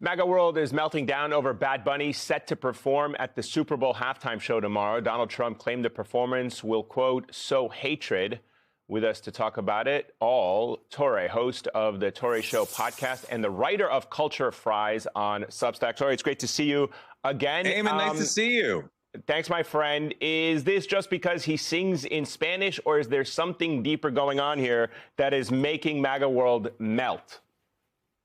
MAGA world is melting down over Bad Bunny, set to perform at the Super Bowl halftime show tomorrow. Donald Trump claimed the performance will, quote, sow hatred. With us to talk about it all, Torre, host of the Torre Show podcast and the writer of Culture Fries on Substack. Torre, it's great to see you again. Eamon, nice to see you. Thanks, my friend. Is this just because he sings in Spanish, or is there something deeper going on here that is making MAGA world melt?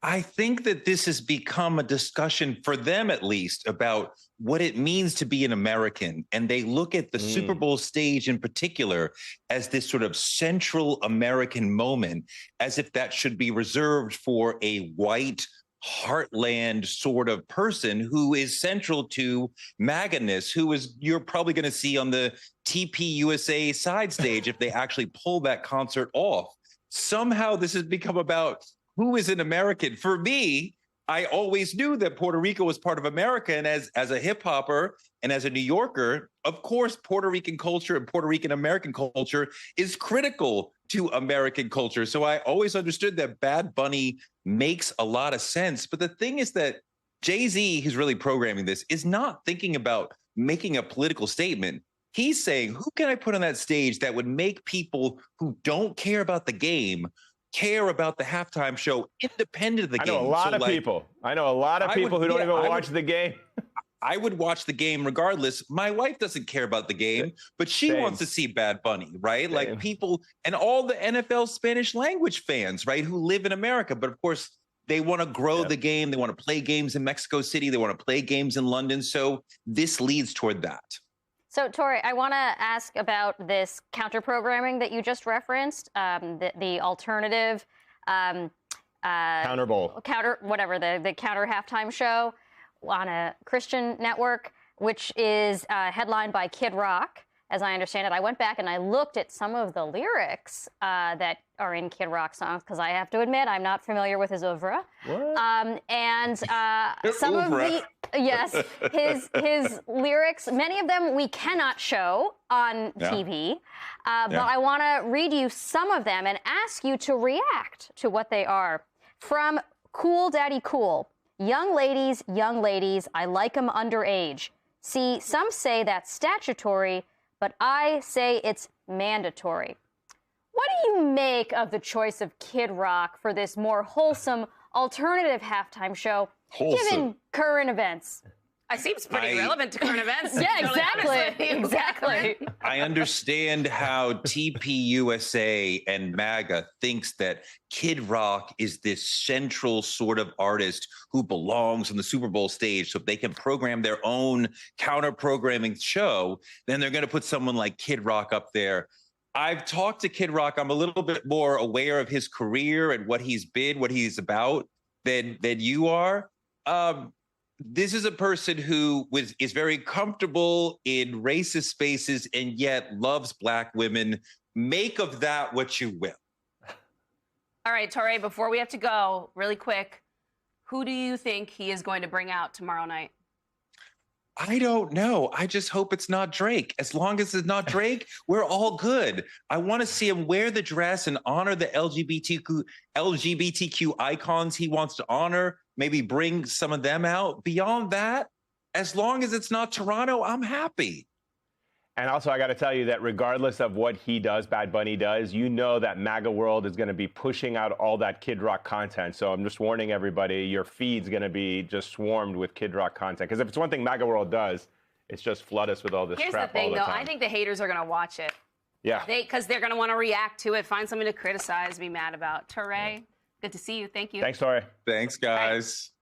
I think that this has become a discussion, for them at least, about what it means to be an American. And they look at the Super Bowl stage in particular as this sort of central American moment, as if that should be reserved for a white heartland sort of person who is central to MAGA-ness, who is you're probably going to see on the TPUSA side stage if they actually pull that concert off. Somehow this has become about who is an American. For me, I always knew that Puerto Rico was part of America. And as a hip hopper and as a New Yorker, of course, Puerto Rican culture and Puerto Rican American culture is critical to American culture. So I always understood that Bad Bunny makes a lot of sense. But the thing is that Jay-Z, who's really programming this, is not thinking about making a political statement. He's saying, who can I put on that stage that would make people who don't care about the game care about the halftime show independent of the game? I know a lot of people. I know a lot of people who don't even watch the game. I would watch the game regardless. My wife doesn't care about the game, but she wants to see Bad Bunny, right? Like people and all the NFL Spanish language fans, right, who live in America. But of course, they want to grow the game. They want to play games in Mexico City. They want to play games in London. So this leads toward that. So, Torre, I want to ask about this counter-programming that you just referenced, the alternative Counter Bowl. The counter halftime show on a Christian network, which is headlined by Kid Rock, as I understand it. I went back and I looked at some of the lyrics that are in Kid Rock songs, because I have to admit I'm not familiar with his oeuvre. Some of the his lyrics, many of them we cannot show on TV, but I want to read you some of them and ask you to react to what they are. From Cool Daddy Cool: young ladies, I like 'em underage. See, some say that's statutory, but I say it's mandatory. What do you make of the choice of Kid Rock for this more wholesome alternative halftime show, given current events? It seems pretty relevant to current events. Yeah, exactly. I understand how TPUSA and MAGA thinks that Kid Rock is this central sort of artist who belongs on the Super Bowl stage. So if they can program their own counter-programming show, then they're going to put someone like Kid Rock up there. I've talked to Kid Rock. I'm a little bit more aware of his career and what he's been, what he's about than you are. This is a person who is very comfortable in racist spaces and yet loves Black women. Make of that what you will. All right, Torre, before we have to go, really quick, who do you think he is going to bring out tomorrow night? I don't know. I just hope it's not Drake. As long as it's not Drake, we're all good. I want to see him wear the dress and honor the LGBTQ icons he wants to honor. Maybe bring some of them out. Beyond that, as long as it's not Toronto, I'm happy. And also, I got to tell you that regardless of what he does, Bad Bunny does, you know that MAGA world is going to be pushing out all that Kid Rock content. So I'm just warning everybody, your feed's going to be just swarmed with Kid Rock content. Because if it's one thing MAGA world does, it's just flood us with all this crap all the time. Here's the thing, though. I think the haters are going to watch it. Yeah. Because they're going to want to react to it, find something to criticize, be mad about. Torre, good to see you. Thank you. Thanks, Torre. Thanks, guys. Bye.